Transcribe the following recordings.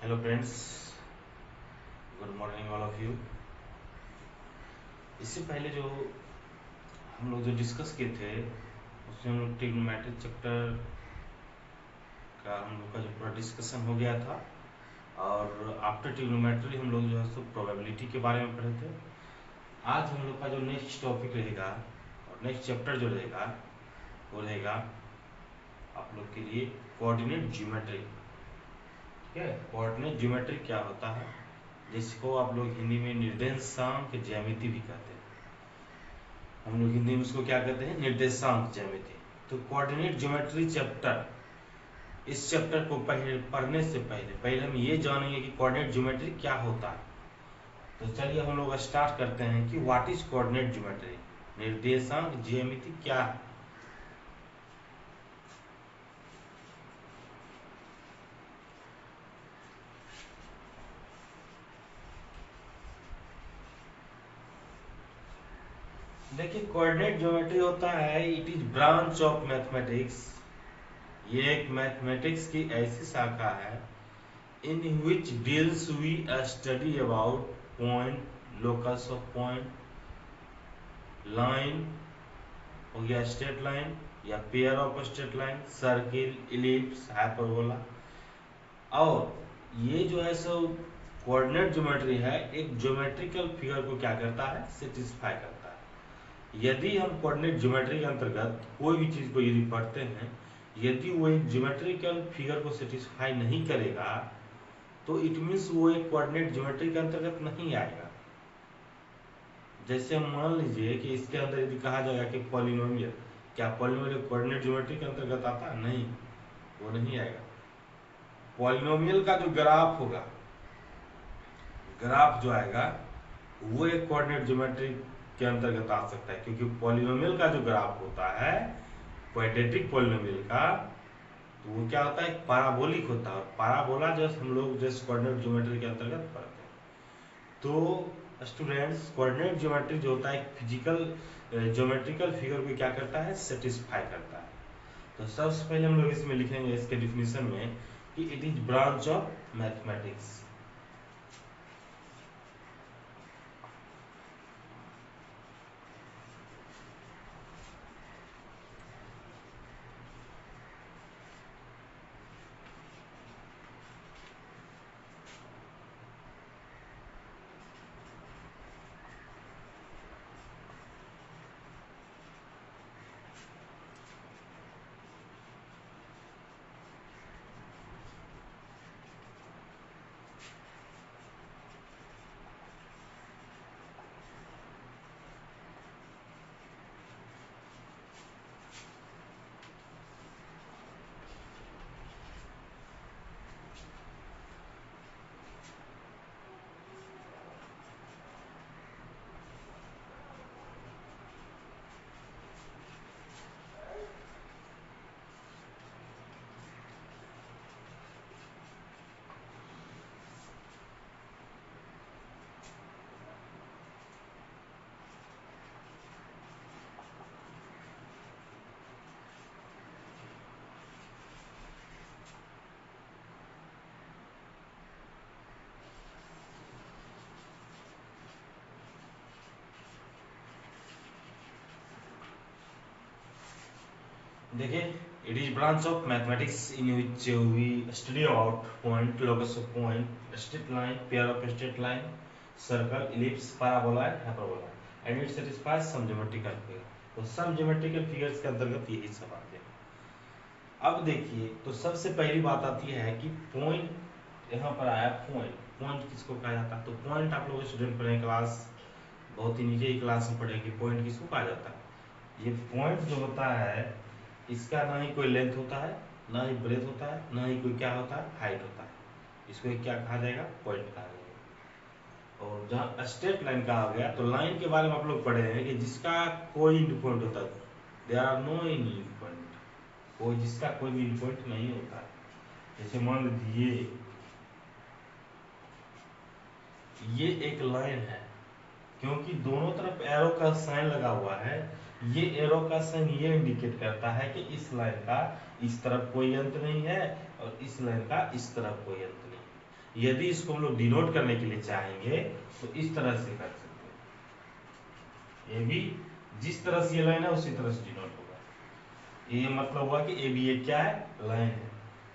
Hello friends, good morning all of you. इससे पहले जो हम लोग डिस्कस किए थे उसमें हम लोग ट्रिग्नोमेट्री चैप्टर का हम लोग का जो पूरा डिस्कशन हो गया था और आफ्टर ट्रिग्नोमेट्री हम लोग जो है सो प्रोबेबिलिटी के बारे में पढ़े थे। आज हम लोग का जो नेक्स्ट टॉपिक रहेगा और नेक्स्ट चैप्टर जो रहेगा वो रहेगा आप लोग के लिए कोऑर्डिनेट ज्योमेट्री। ठीक है, कोऑर्डिनेट ज्योमेट्री क्या होता है, जिसको आप लोग हिंदी में निर्देशांक ज्यामिति भी कहते हैं। हम लोग हिंदी में उसको क्या कहते हैं, निर्देशांक ज्यामिति। तो कोऑर्डिनेट ज्योमेट्री चैप्टर, इस चैप्टर को पढ़ने से पहले हम ये जानेंगे कि कोऑर्डिनेट ज्योमेट्री क्या होता है। तो चलिए हम लोग स्टार्ट करते हैं कि व्हाट इज कोऑर्डिनेट ज्योमेट्री, निर्देशांक ज्यामिति क्या है। देखिए, कोऑर्डिनेट ज्योमेट्री होता है, it is branch of mathematics. ये एक मैथमेटिक्स की ऐसी शाखा है in which deals we study about point, locus of point, line हो गया स्ट्रेट लाइन या pair of straight line, circle, ellipse, hyperbola. और ये जो है सो कोऑर्डिनेट ज्योमेट्री है, एक ज्योमेट्रिकल फिगर को क्या करता है, सेटिस्फाई करता है। यदि हम कोऑर्डिनेट ज्योमेट्री के अंतर्गत कोई भी चीज को यदि पढ़ते हैं, यदि वो एक ज्योमेट्रिकल फिगर को सेटिस्फाई नहीं करेगा तो इट मीन्स वो एक कोऑर्डिनेट ज्योमेट्री के अंतर्गत नहीं आएगा। जैसे मान लीजिए कि इसके अंदर यदि कहा जाएगा कि पॉलिनोमियल, क्या पॉलिनोमियल कोऑर्डिनेट ज्योमेट्री के अंतर्गत आता है? नहीं, वो नहीं आएगा। पॉलिनोमियल का जो ग्राफ होगा, ग्राफ जो आएगा वो एक कोऑर्डिनेट ज्योमेट्री के अंतर्गत आ सकता है, क्योंकि पॉलिनोमियल का जो ग्राफ होता है, क्वाड्रेटिक पॉलिनोमियल का, तो वो क्या होता है, एक पैराबोलिक होता है। और पैराबोला जो हम लोग जैसे कोऑर्डिनेट ज्योमेट्री के अंतर्गत पढ़ते हैं। तो स्टूडेंट्स, कोऑर्डिनेट ज्योमेट्री जो होता है फिजिकल ज्योमेट्रिकल फिगर को क्या करता है, सेटिस्फाई करता है। तो सबसे पहले हम लोग इसमें लिखेंगे इसके डिफिनीशन में कि it is branch of mathematics. देखिए, it is branch of mathematics in which we study about point, locus of point, straight line, pair of straight line, circle, ellipse, parabola, hyperbola, and it satisfies some geometrical figure. तो some geometrical figures के अंतर्गत यही सब आते हैं। अब देखिए, तो सबसे पहली बात आती है कि पॉइंट, यहाँ पर आया पॉइंट। पॉइंट किसको कहा जाता है? तो पॉइंट आप लोग स्टूडेंट पढ़े क्लास बहुत ही नीचे की क्लास में पढ़े कि पॉइंट किसको कहा जाता है। ये पॉइंट जो होता है, इसका ना ही कोई लेंथ होता है, ना ही ब्रेथ होता है, ना ही कोई क्या होता है, हाइट होता है। इसको क्या कहा जाएगा? पॉइंट कहा जाएगा। और जहाँ स्ट्रेट लाइन कहा गया, तो लाइन के बारे में आप लोग पढ़े हैं कि जिसका कोई इंड पॉइंट होता है, there are no any end point, कोई जिसका कोई भी इंड पॉइंट नहीं होता है। जैसे मान लीजिए ये एक लाइन है, क्योंकि दोनों तरफ एरो का साइन लगा हुआ है, ये एरो का साइन ये इंडिकेट करता है कि इस लाइन का इस तरफ कोई अंत नहीं है और इस लाइन का इस तरफ कोई अंत नहीं है। यदि इसको हम लोग डिनोट करने के लिए चाहेंगे तो इस तरह से कर सकते हैं। ए बी जिस तरह से ये लाइन है उसी तरह से डिनोट होगा। ये मतलब हुआ कि ए बी एक क्या है, लाइन है।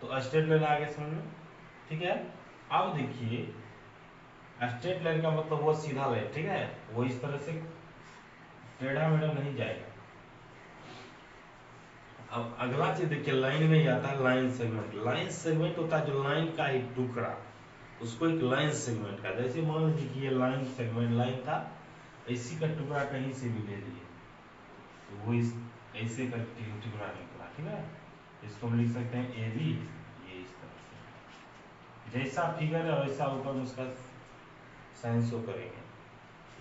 तो स्ट्रेट लाइन आगे समझ में, ठीक है। अब देखिए स्ट्रेट लाइन का मतलब वो सीधा लाइन, ठीक है, वो इस तरह से टेढ़ा मेढ़ा नहीं जाएगा। अब अगला चीज देखिए, लाइन में ही आता है लाइन सेगमेंट। लाइन सेगमेंट होता है जो लाइन का एक टुकड़ा, उसको एक लाइन सेगमेंट का, जैसे मान लीजिए कि ये लाइन सेगमेंट लाइन था, इसी का टुकड़ा कहीं से भी ले लिए तो वो इस ऐसे का टुकड़ा निकला, ठीक है। इसको हम लिख सकते हैं ए बी, ये इस तरह से जैसा फिगर है वैसा ऊपर में उसका साइन शो करेंगे।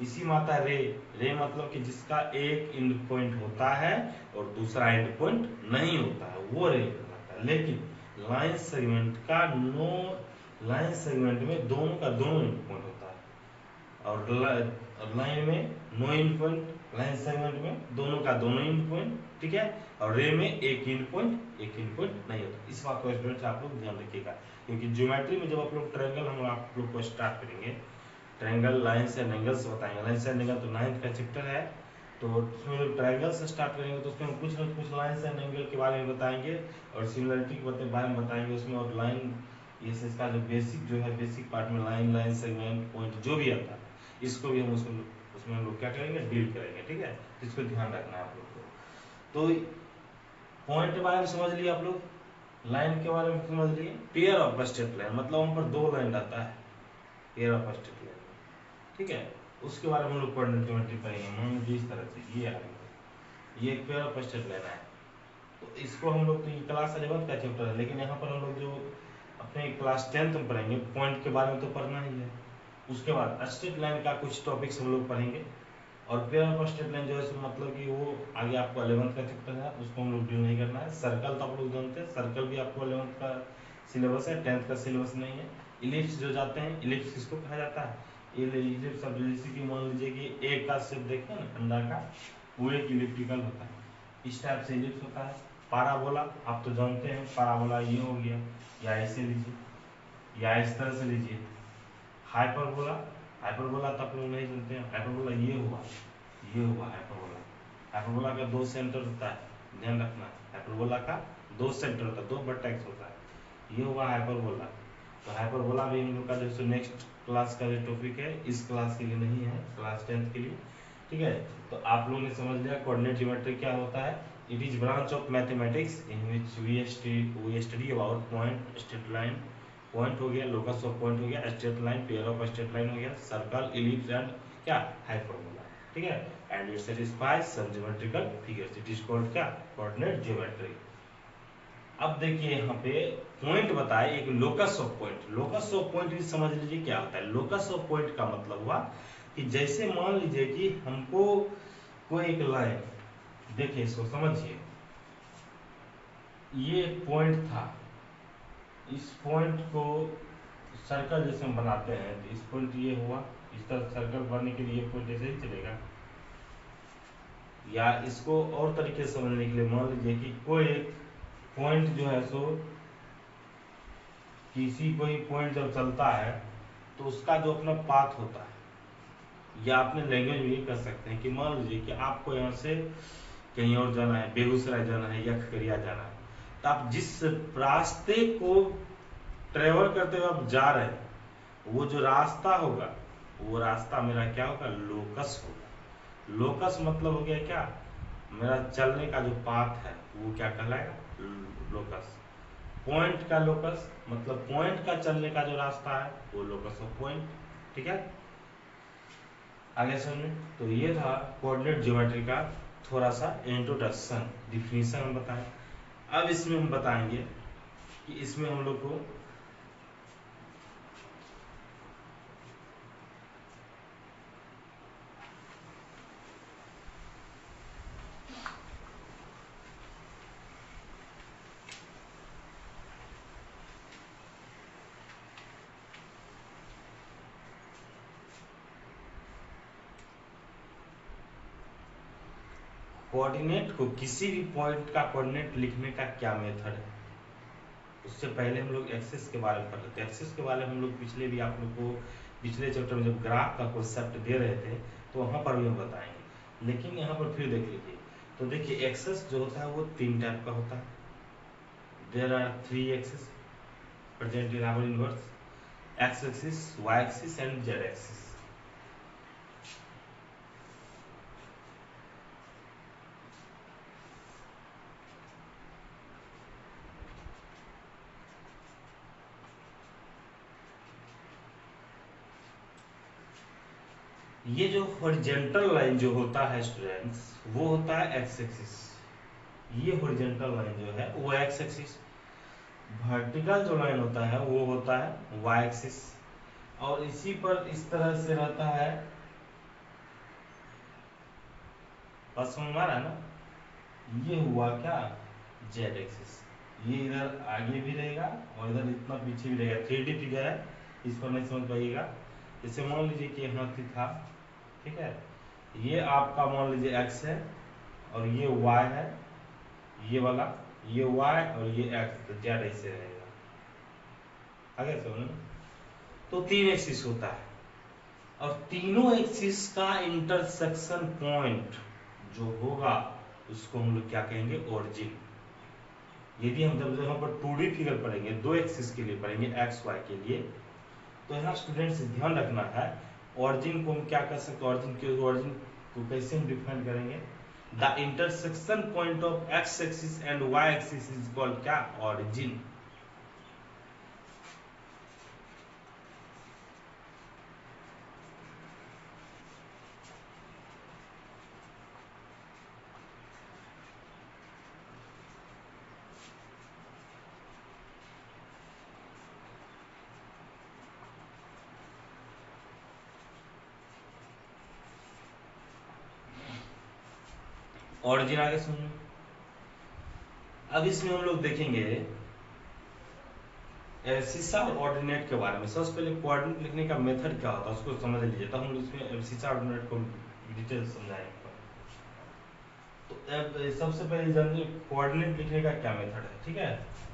इसी में आता है रे। रे मतलब कि जिसका एक एंड पॉइंट होता है और दूसरा एंड पॉइंट नहीं होता है, वो रे कहलाता है। लेकिन लाइन सेगमेंट का नो, लाइन सेगमेंट में दोनों का दोनों एंड पॉइंट होता है, और लाइन में no end point, line segment में दोनों का दोनों एंड पॉइंट, ठीक है। और रे में एक एंड पॉइंट नहीं होता। इस बात को स्टूडेंट्स आप लोग ध्यान रखिएगा, क्योंकि ज्योमेट्री में जब आप लोग ट्रायंगल हम आप लोग को स्टार्ट करेंगे, ट्रायंगल लाइंस एंड एंगल्स बताएंगे। लाइंस एंड एंगल तो 9th का चैप्टर है, तो उसमें लोग ट्रायंगल से स्टार्ट करेंगे तो उसमें कुछ ना कुछ लाइंस एंड एंगल के बारे में बताएंगे और सिमिलरिटी के बारे में बताएंगे उसमें। और लाइन ये इसका जो बेसिक जो है, बेसिक पार्ट में लाइन, लाइन सेगमेंट, पॉइंट जो भी आता है, इसको भी हम उसमें हम लोग क्या करेंगे, डील करेंगे, ठीक है। इसको ध्यान रखना है आप लोग को। तो पॉइंट के बारे में समझ लिए आप लोग, लाइन के बारे में समझ लिए। पेयर ऑफ स्ट्रेट लाइन मतलब वहां पर दो लाइन आता है, पेयर ऑफ स्ट्रेट लाइन, ठीक है। उसके बारे में हम लोग कोऑर्डिनेट ज्योमेट्री पढ़ेंगे। मान लीजिए इस तरह से ये आ रही है, ये एक पेयर ऑफ स्ट्रेट लाइन है, तो इसको हम लोग, तो ये क्लास 11 का चैप्टर है, लेकिन यहाँ पर हम लोग जो अपने क्लास 10th में पढ़ेंगे, पॉइंट के बारे में तो पढ़ना ही है। उसके बाद स्ट्रेट लाइन का कुछ टॉपिक्स हम लोग पढ़ेंगे, और पेयर ऑफ स्ट्रेट लाइन जो है मतलब कि वो आगे आपको 11th का चैप्टर है, उसको हम लोग डील नहीं करना है। सर्कल तो आप लोग जानते हैं, सर्कल भी आपको 11th का सिलेबस है, 10th का सिलेबस नहीं है। इलिप्स जो जाते हैं, इलिप्स किसको कहा जाता है, इलिप्स अब जैसे कि मान लीजिए कि एक का शेप देखें ना, अंडा का, वो एक इलिप्टिकल होता है, इस टाइप से इलिप्स होता है। पाराबोला आप तो जानते हैं, पाराबोला ये हो गया, या ऐसे लीजिए या इस तरह से लीजिए। हाइपरबोला, हाइपरबोला तो आप लोग नहीं जानते हैं, हाइपरबोला ये हुआ, ये हुआ हाइपरबोला। हाइपरबोला का दो सेंटर होता है, ध्यान रखना, हाइपरबोला का दो सेंटर होता है, दो वर्टेक्स होता है, ये हुआ हाइपरबोला। तो हाइपरबोला भी हम लोग का जो नेक्स्ट क्लास का जो टॉपिक है, इस क्लास के लिए नहीं है, क्लास 10th के लिए, ठीक है। तो आप लोगों ने समझ लिया कोऑर्डिनेट ज्योमेट्री क्या होता है। It is branch of mathematics in which we study about point, straight line, point हो गया, लोकस ऑफ पॉइंट हो गया, straight line, pair of straight line हो गया, सर्कल, इलिप्स एंड क्या, हाइपरबोला, ठीक है। And it satisfies some geometrical figures, it is called क्या, कोऑर्डिनेट ज्योमेट्री। अब देखिए यहाँ पे पॉइंट बताए, एक locus of point. Locus of point समझ लीजिए क्या होता है। लोकस ऑफ पॉइंट का मतलब हुआ कि जैसे मान लीजिए कि हमको कोई एक लाइन, देखिए इसको समझिए, ये एक पॉइंट था, इस पॉइंट को सर्कल जैसे हम बनाते हैं, तो इस पॉइंट ये हुआ, इस तरह सर्कल बनने के लिए पॉइंट ऐसे ही चलेगा। या इसको और तरीके से समझने के लिए मान लीजिए कि कोई एक पॉइंट जो है सो, किसी कोई पॉइंट जब चलता है तो उसका जो अपना पाथ होता है, या अपने लैंग्वेज में ये कर सकते हैं कि मान लीजिए कि आपको यहाँ से कहीं और जाना है, बेगूसराय जाना है या खगड़िया जाना है, तो आप जिस रास्ते को ट्रेवल करते हुए आप जा रहे हैं, वो जो रास्ता होगा, वो रास्ता मेरा क्या होगा, लोकस होगा। लोकस मतलब हो गया क्या, मेरा चलने का जो पाथ है वो क्या कहलाएगा, लोकस। पॉइंट का लोकस मतलब पॉइंट का चलने का जो रास्ता है वो लोकस ऑफ पॉइंट, ठीक है। आगे समझे, तो ये था कोऑर्डिनेट ज्योमेट्री का थोड़ा सा इंट्रोडक्शन, डिफिनीशन हम बताएं। अब इसमें हम बताएंगे कि इसमें हम लोग को कोऑर्डिनेट को, किसी भी पॉइंट का कोऑर्डिनेट लिखने का क्या मेथड है, उससे पहले हम लोग एक्सेस के बारे में पढ़ रहे थे। एक्सेस के बारे में हम लोग पिछले भी आप लोग को पिछले चैप्टर में जब ग्राफ का कॉन्सेप्ट दे रहे थे तो वहाँ पर भी हम बताएंगे, लेकिन यहाँ पर फिर देख लीजिए। तो देखिए एक्सेस जो होता है वो 3 टाइप का होता है। There are 3 axes present in our universe, x axis, y axis and z axis. ये जो हॉरिजॉन्टल लाइन जो होता है स्टूडेंट्स, वो होता है एक्स एक्सिस। ये हॉरिजॉन्टल लाइन जो है वो एक्स एक्सिस। वर्टिकल जो लाइन होता है वो होता है वाई एक्सिस। और इसी पर इस तरह से रहता है, बस समझ में आ रहा है ना। ये हुआ क्या, जेड एक्सिस। ये इधर आगे भी रहेगा और इधर इतना पीछे भी रहेगा। 3D फिगर है, इस पर नहीं समझ पाइएगा। जैसे मान लीजिए कि हाथी था, ठीक है, ये आपका मान लीजिए एक्स है और ये वाई है, ये वाला, ये वाई और ये एक्स, तो जेड ऐसे रहेगा। आगे समझ। तो 3 एक्सिस होता है और तीनों एक्सिस का इंटरसेक्शन पॉइंट जो होगा उसको हम लोग क्या कहेंगे, ओरिजिन। यदि हम जब यहाँ पर 2D फिगर पढ़ेंगे, 2 एक्सिस के लिए पढ़ेंगे, एक्स वाई के लिए, तो यहाँ स्टूडेंट्स ध्यान रखना है, ओरिजिन को हम क्या कर सकते हैं, ओरिजिन को कैसे हम डिफाइन करेंगे। The intersection point of x axis and y axis is called क्या, ओरिजिन। ओरिजिन आगे सुनिए। अब इसमें हम लोग देखेंगे एब्सिसा और ऑर्डिनेट के बारे में। सबसे पहले कोऑर्डिनेट लिखने का मेथड क्या होता है उसको समझ लीजिए, तो हम लोग इसमें एब्सिसा ऑर्डिनेट को डिटेल समझाएंगे। तो सबसे पहले जानिए कोऑर्डिनेट लिखने का क्या मेथड है, ठीक है।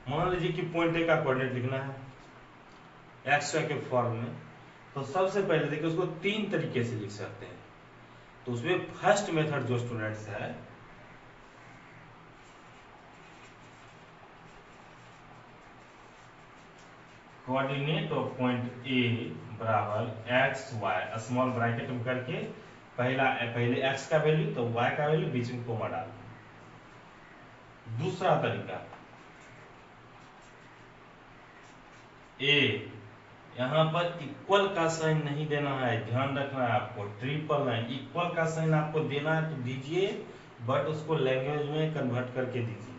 मान लीजिए कि पॉइंट ए का कोऑर्डिनेट लिखना है एक्स वाई के फॉर्म में, तो सबसे पहले देखिए उसको 3 तरीके से लिख सकते हैं। तो उसमें फर्स्ट मेथड जो स्टूडेंट्स है, कोऑर्डिनेट ऑफ पॉइंट ए बराबर एक्स वाई, स्मॉल ब्रैकेट में करके पहले एक्स का वैल्यू तो वाई का वैल्यू बीच में कोमा डाल। दूसरा तरीका, ए यहाँ पर इक्वल का साइन नहीं देना है, ध्यान रखना है आपको। ट्रिपल लाइन इक्वल का साइन आपको देना है तो दीजिए, बट उसको लैंग्वेज में कन्वर्ट करके दीजिए।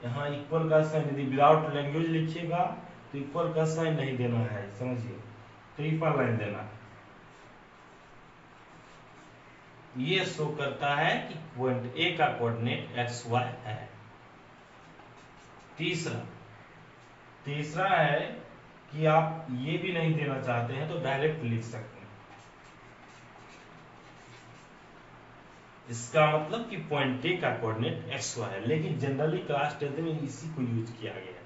यहाँ इक्वल का साइन यदि विदाउट लैंग्वेज लिखिएगा तो इक्वल का साइन नहीं देना है, समझिए, ट्रिपल लाइन देना है। ये शो करता है कि पॉइंट ए का कोऑर्डिनेट एक्स वाई है। तीसरा है कि आप ये भी नहीं देना चाहते हैं तो डायरेक्ट लिख सकते हैं। इसका मतलब कि पॉइंट ए का कोऑर्डिनेट एक्स वाई है, लेकिन जनरली क्लास 10th में इसी को यूज किया गया है।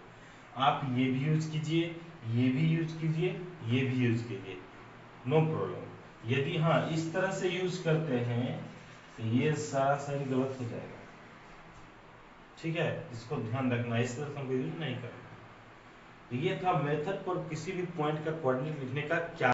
आप ये भी यूज कीजिए, ये भी यूज कीजिए, ये भी यूज कीजिए, नो प्रॉब्लम। यदि हाँ इस तरह से यूज करते हैं तो ये सारा साइन गलत हो जाएगा, ठीक है। इसको ध्यान रखना, इस तरह से हमको यूज नहीं करना। तो ये था मेथड पर किसी भी पॉइंट का कोऑर्डिनेट लिखने का क्या